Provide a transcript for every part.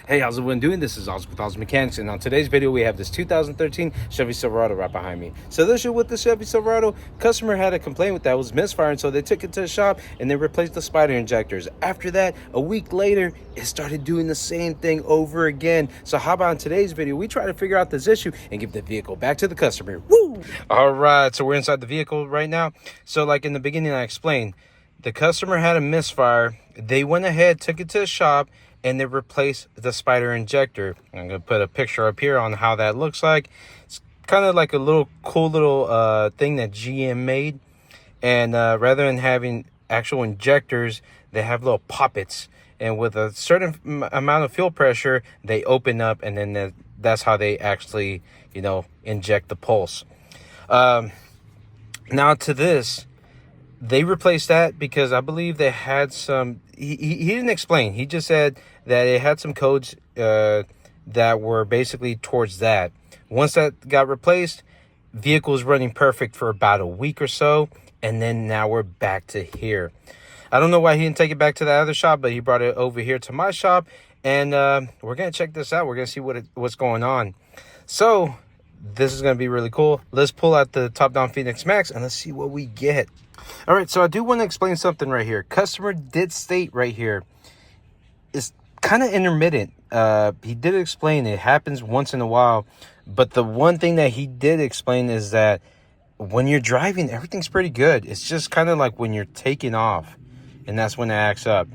Hey, how's everyone doing? This is Oscar with Oz Mechanics, and on today's video we have this 2013 Chevy Silverado right behind me. So the issue with the Chevy Silverado, customer had a complaint with that was misfiring, so they took it to the shop and they replaced the spider injectors. After that, a week later, it started doing the same thing over again. So how about in today's video, we try to figure out this issue and give the vehicle back to the customer. Woo! All right, so we're inside the vehicle right now. So like in the beginning I explained, the customer had a misfire. They went ahead, took it to the shop, and they replaced the spider injector. I'm going to put a picture up here on how that looks like. It's kind of like a little cool little thing that GM made. And rather than having actual injectors, they have little poppets. And with a certain amount of fuel pressure, they open up, and then that's how they actually, inject the pulse. Now to this, they replaced that because I believe they had some, he didn't explain. He just said that it had some codes that were basically towards that. Once that got replaced, vehicle was running perfect for about a week or so. And then now we're back to here. I don't know why he didn't take it back to the other shop, but he brought it over here to my shop. And we're going to check this out. We're going to see what's going on. So this is going to be really cool. Let's pull out the top-down Phoenix Max and let's see what we get. All right, so I do want to explain something right here. Customer did state right here, it's kind of intermittent. He did explain it happens once in a while, but the one thing that he did explain is that when you're driving, everything's pretty good. It's just kind of like when you're taking off, and that's when it acts up.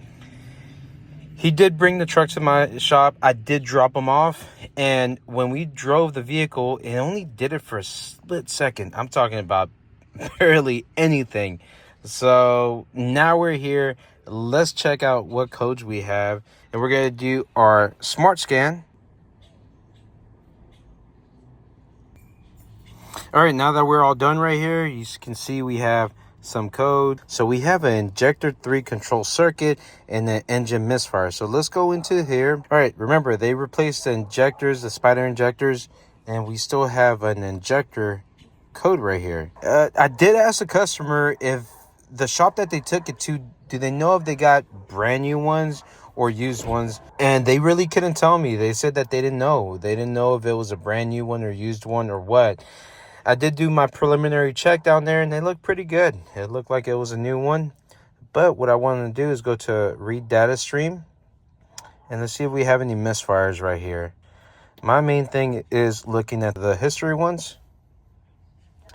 He did bring the truck to my shop. I did drop them off, and when we drove the vehicle, it only did it for a split second. I'm talking about barely anything. So now we're here. Let's check out what codes we have, and we're going to do our smart scan. All right, now that we're all done right here, you can see we have some code. So we have an injector 3 control circuit and an engine misfire. So let's go into here. All right, remember they replaced the injectors, the spider injectors, and we still have an injector code right here. I did ask the customer if the shop that they took it to, do they know if they got brand new ones or used ones? And they really couldn't tell me. They said that they didn't know. They didn't know if it was a brand new one or used one or what. I did do my preliminary check down there and they look pretty good. It looked like it was a new one. But what I wanted to do is go to read data stream and let's see if we have any misfires right here. My main thing is looking at the history ones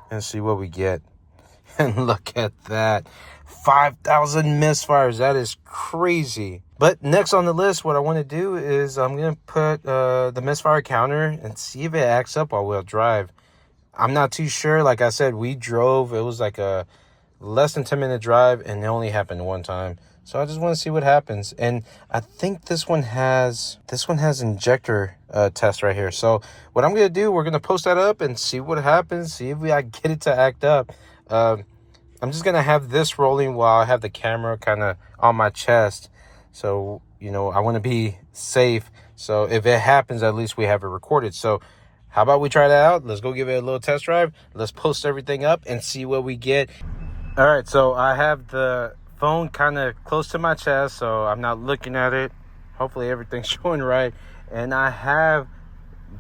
and see what we get. And look at that, 5,000 misfires. That is crazy. But next on the list, what I want to do is I'm going to put the misfire counter and see if it acts up while we'll drive. I'm not too sure. Like I said, we drove. It was like a less than 10-minute drive, and it only happened one time. So I just want to see what happens. And I think this one has injector test right here. So what I'm going to do, we're going to post that up and see what happens. See if I get it to act up. I'm just going to have this rolling while I have the camera kind of on my chest. So, I want to be safe. So if it happens, at least we have it recorded. So how about we try that out? Let's go give it a little test drive. Let's post everything up and see what we get. All right, so I have the phone kind of close to my chest, so I'm not looking at it. Hopefully everything's showing right. And I have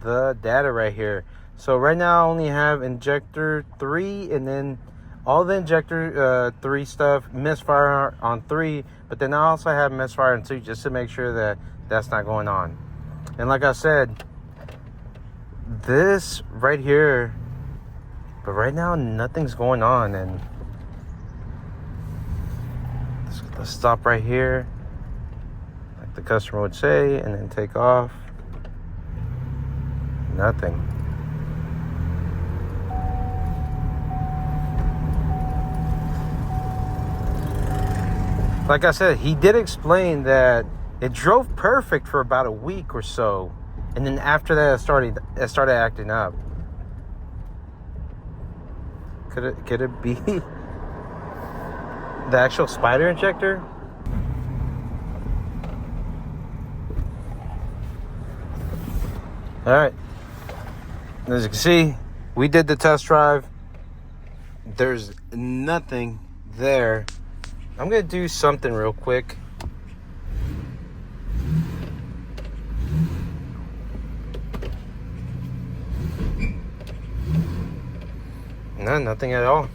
the data right here. So right now I only have injector 3 and then all the injector 3 stuff, misfire on 3, but then I also have misfire on 2 just to make sure that that's not going on. And like I said, this right here, but right now nothing's going on. And let's stop right here like the customer would say and then take off. Nothing. Like I said, he did explain that it drove perfect for about a week or so. And then after that, it started acting up. Could it be the actual spider injector? All right. As you can see, we did the test drive. There's nothing there. I'm gonna do something real quick. nothing at all.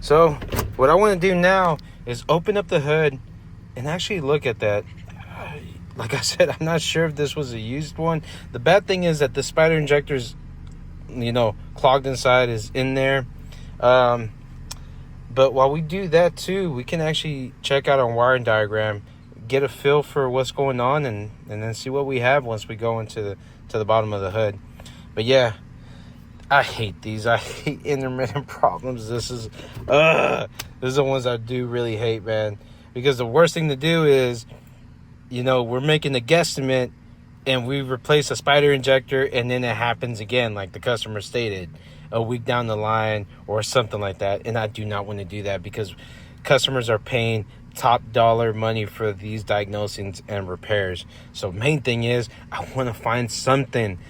So what I want to do now is open up the hood and actually look at that. Like I said, I'm not sure if this was a used one. The bad thing is that the spider injector's, you know, clogged inside, is in there. But while we do that too, we can actually check out our wiring diagram, get a feel for what's going on, and then see what we have once we go into the bottom of the hood. But yeah, I hate these. I hate intermittent problems. This is the ones I do really hate, man. Because the worst thing to do is, you know, we're making a guesstimate and we replace a spider injector, and then it happens again, like the customer stated, a week down the line or something like that. And I do not want to do that, because customers are paying top dollar money for these diagnoses and repairs. So main thing is, I want to find something.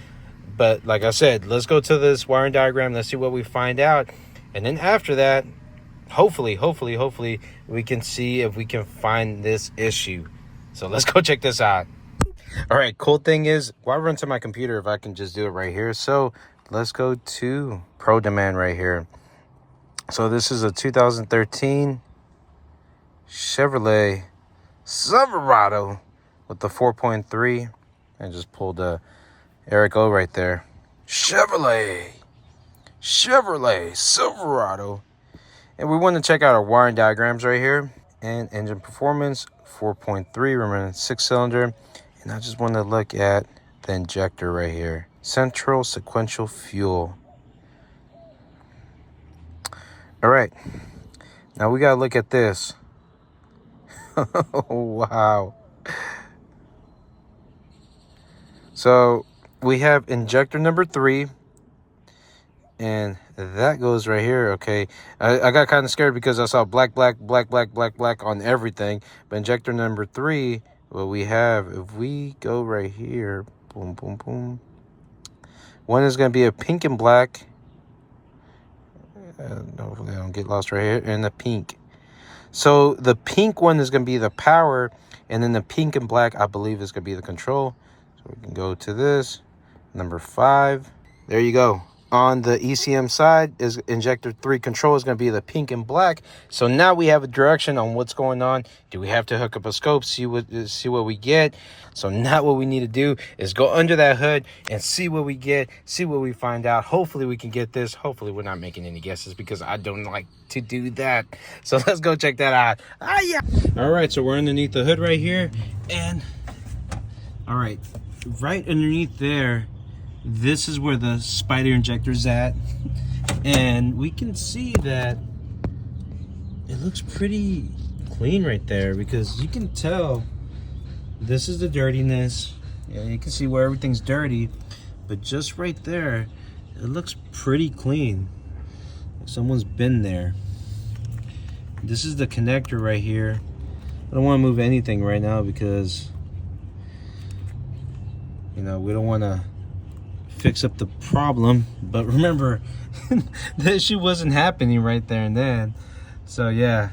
But like I said, let's go to this wiring diagram. Let's see what we find out. And then after that, hopefully, we can see if we can find this issue. So let's go check this out. All right, cool thing is, why run to my computer if I can just do it right here? So let's go to Pro Demand right here. So this is a 2013 Chevrolet Silverado with the 4.3. I just pulled the Eric O right there. Chevrolet Silverado. And we want to check out our wiring diagrams right here. And engine performance, 4.3, remember 6-cylinder. And I just want to look at the injector right here. Central sequential fuel. All right. Now we got to look at this. Wow. So we have injector number 3. And that goes right here. Okay, I got kind of scared because I saw black on everything. But injector number 3, what we have, if we go right here, boom, boom, boom. One is going to be a pink and black. Hopefully I don't get lost right here. And the pink. So the pink one is going to be the power. And then the pink and black, I believe, is going to be the control. So we can go to this. Number 5. There you go. On the ECM side, is injector 3 control is going to be the pink and black. So now we have a direction on what's going on. Do we have to hook up a scope, see what we get? So now what we need to do is go under that hood and see what we get, see what we find out. Hopefully we can get this. Hopefully we're not making any guesses, because I don't like to do that. So let's go check that out. Yeah. All right, so we're underneath the hood right here. And all right, right underneath there, this is where the spider injector's at, and we can see that it looks pretty clean right there, because you can tell this is the dirtiness. Yeah, you can see where everything's dirty, but just right there, it looks pretty clean. Like someone's been there. This is the connector right here. I don't want to move anything right now because, you know, we don't want to fix up the problem. But remember, the issue wasn't happening right there and then. So yeah.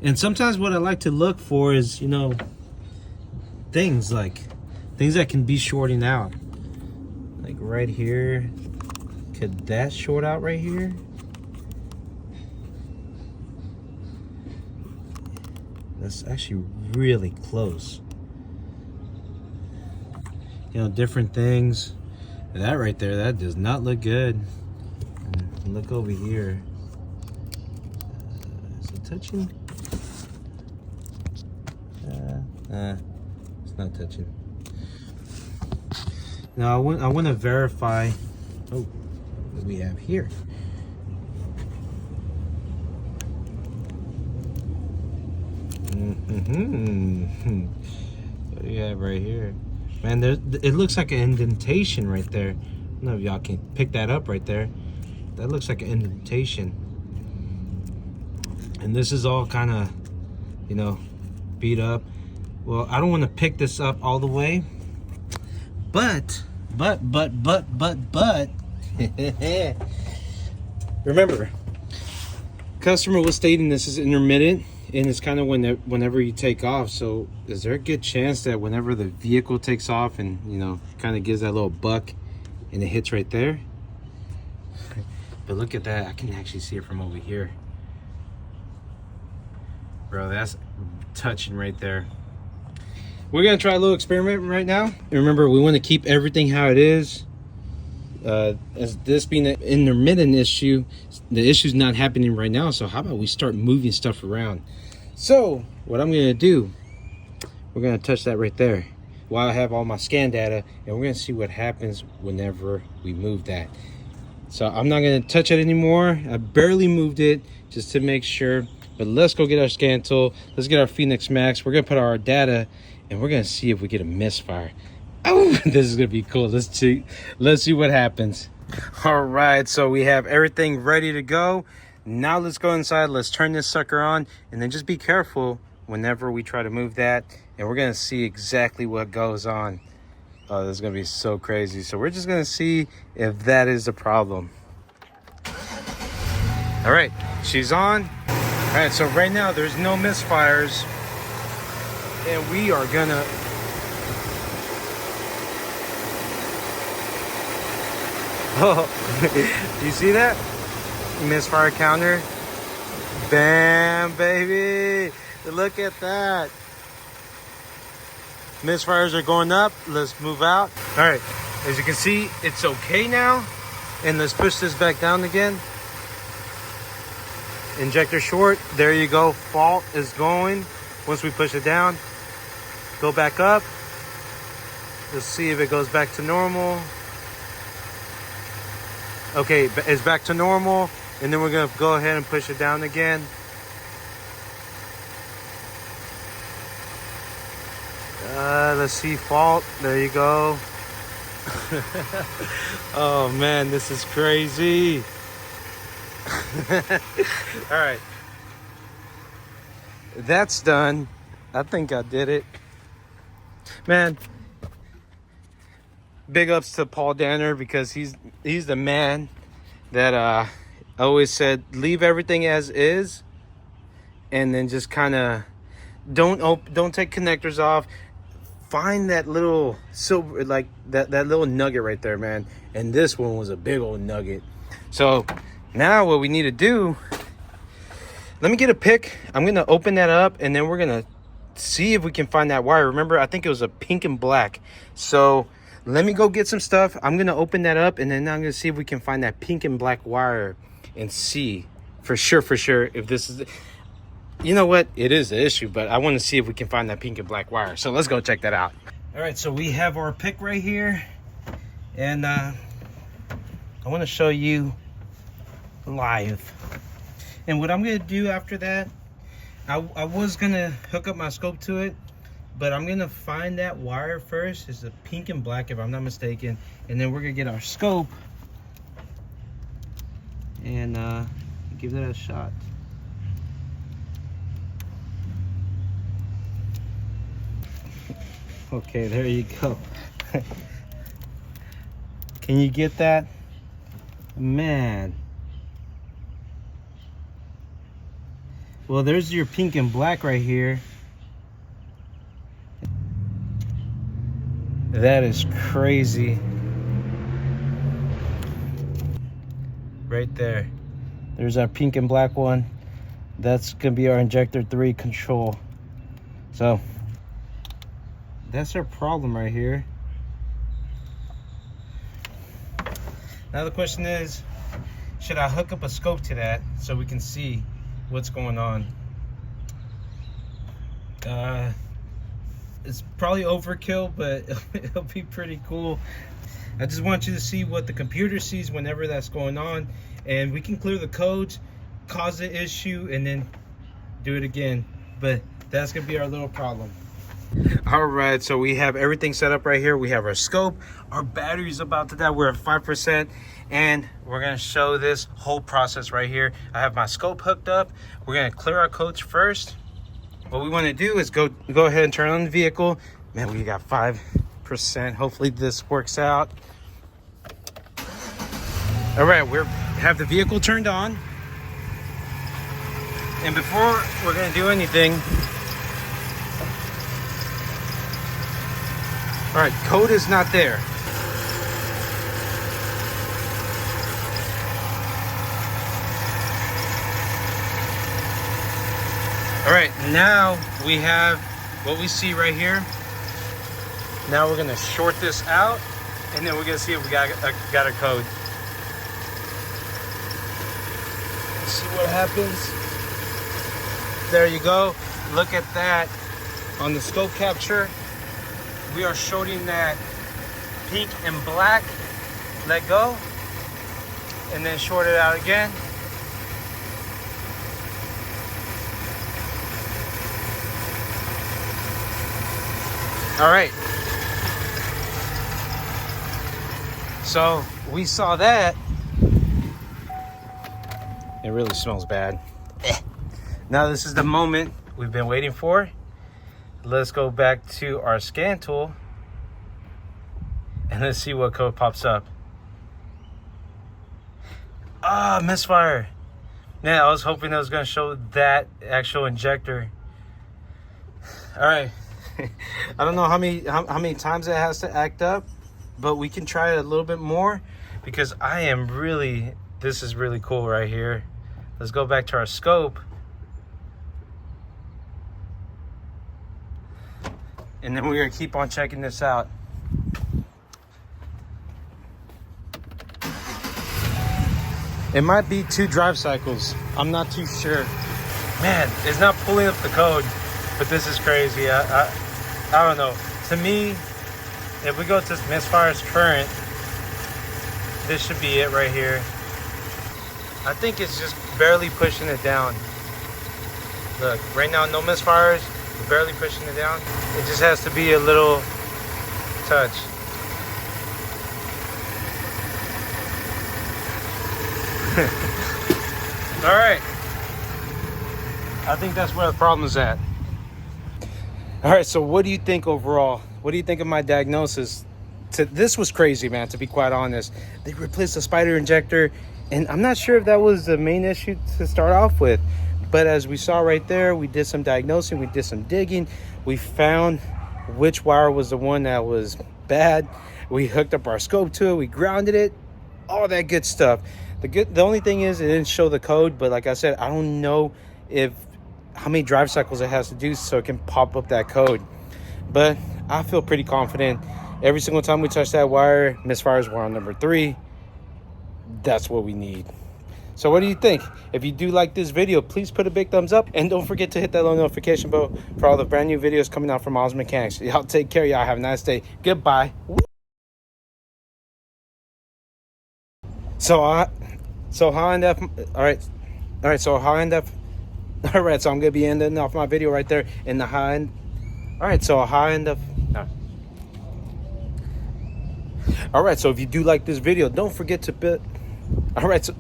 And sometimes what I like to look for is, you know, things that can be shorting out. Like right here. Could that short out right here? That's actually really close. You know, different things. That right there, that does not look good. And look over here. Is it touching? It's not touching. Now I want to verify. Oh, what do we have here? What do you have right here? Man, it looks like an indentation right there. I don't know if y'all can pick that up right there. That looks like an indentation. And this is all kind of, you know, beat up. Well, I don't want to pick this up all the way. But. Remember, customer was stating this is intermittent. And it's kind of whenever you take off. So is there a good chance that whenever the vehicle takes off and, you know, kind of gives that little buck and it hits right there, But look at that, I can actually see it from over here. Bro, that's touching right there. We're gonna try a little experiment right now. And remember, we want to keep everything how it is. As this being an intermittent issue, the issue's not happening right now. So how about we start moving stuff around? So what I'm gonna do, we're gonna touch that right there while I have all my scan data, and we're gonna see what happens whenever we move that. So I'm not gonna touch it anymore. I barely moved it just to make sure. But let's go get our scan tool. Let's get our Phoenix Max. We're gonna put our data, and we're gonna see if we get a misfire. Oh, this is gonna be cool. Let's see what happens. All right, so we have everything ready to go. Now let's go inside. Let's turn this sucker on, and then just be careful whenever we try to move that. And we're gonna see exactly what goes on. Oh, this is gonna be so crazy. So we're just gonna see if that is the problem. All right, she's on. All right, so right now there's no misfires, and we are gonna you see that misfire counter? Bam, baby, look at that. Misfires are going up. Let's move out. All right, as you can see, it's okay now. And let's push this back down again. Injector short, there you go. Fault is going. Once we push it down, go back up. Let's see if it goes back to normal. Okay, it's back to normal. And then we're gonna go ahead and push it down again. Let's see, fault, there you go. Oh man, this is crazy. All right, that's done. I think I did it, man. Big ups to Paul Danner, because he's the man that always said leave everything as is, and then just kind of don't take connectors off. Find that little silver, like that little nugget right there, man. And this one was a big old nugget. So now what we need to do, let me get a pick. I'm gonna open that up, and then we're gonna see if we can find that wire. Remember, I think it was a pink and black. So let me go get some stuff. I'm gonna open that up, and then I'm gonna see if we can find that pink and black wire and see for sure if this is, you know what, it is the issue, but I want to see if we can find that pink and black wire. So let's go check that out. All right, so we have our pick right here, and I want to show you live. And what I'm gonna do after that, I was gonna hook up my scope to it, but I'm gonna find that wire first. It's the pink and black, if I'm not mistaken, and then we're gonna get our scope and give that a shot. Okay, there you go. Can you get that? Man. Well, there's your pink and black right here. That is crazy. Right there. There's our pink and black one. That's gonna be our injector 3 control. So that's our problem right here. Now the question is, should I hook up a scope to that so we can see what's going on? It's probably overkill, but it'll be pretty cool. I just want you to see what the computer sees whenever that's going on, and we can clear the codes, cause the issue, and then do it again. But that's gonna be our little problem. All right, so we have everything set up right here. We have our scope, our battery's about to die. We're at 5%, and we're gonna show this whole process right here. I have my scope hooked up. We're gonna clear our codes first. What we want to do is go ahead and turn on the vehicle. Man, we got 5%. Hopefully this works out. All right, we have the vehicle turned on, and before we're gonna do anything, all right, code is not there. All right, now we have what we see right here. Now we're gonna short this out, and then we're gonna see if we got a code. Let's see what happens. There you go. Look at that. On the scope capture, we are shorting that pink and black. Let go, and then short it out again. All right. So we saw that. It really smells bad. Now this is the moment we've been waiting for. Let's go back to our scan tool and let's see what code pops up. Ah, Misfire. Yeah, I was hoping it was going to show that actual injector. All right. I don't know how many times it has to act up, but we can try it a little bit more because this is really cool right here. Let's go back to our scope. And then we're going to keep on checking this out. It might be 2 drive cycles. I'm not too sure. Man, it's not pulling up the code, but this is crazy. I don't know. To me, if we go to Misfire's current, this should be it right here. I think it's just barely pushing it down. Look, right now, no Misfires. We're barely pushing it down. It just has to be a little touch. All right. I think that's where the problem is at. All right, so what do you think overall? What do you think of my diagnosis? This was crazy, man, to be quite honest. They replaced the spider injector, and I'm not sure if that was the main issue to start off with. But as we saw right there, we did some diagnosing, we did some digging. We found which wire was the one that was bad. We hooked up our scope to it, we grounded it, all that good stuff. The only thing is it didn't show the code, but like I said, I don't know how many drive cycles it has to do so it can pop up that code. But I feel pretty confident. Every single time we touch that wire, Misfire's wire on number 3. That's what we need. So what do you think? If you do like this video, please put a big thumbs up. And don't forget to hit that little notification bell for all the brand new videos coming out from Oz Mechanics. Y'all take care. Y'all have a nice day. Goodbye. So how I end up, all right, so how I end up, all right, so I'm going to be ending off my video right there in the high end. All right, so how I end up, all right, so if you do like this video, don't forget to all right, so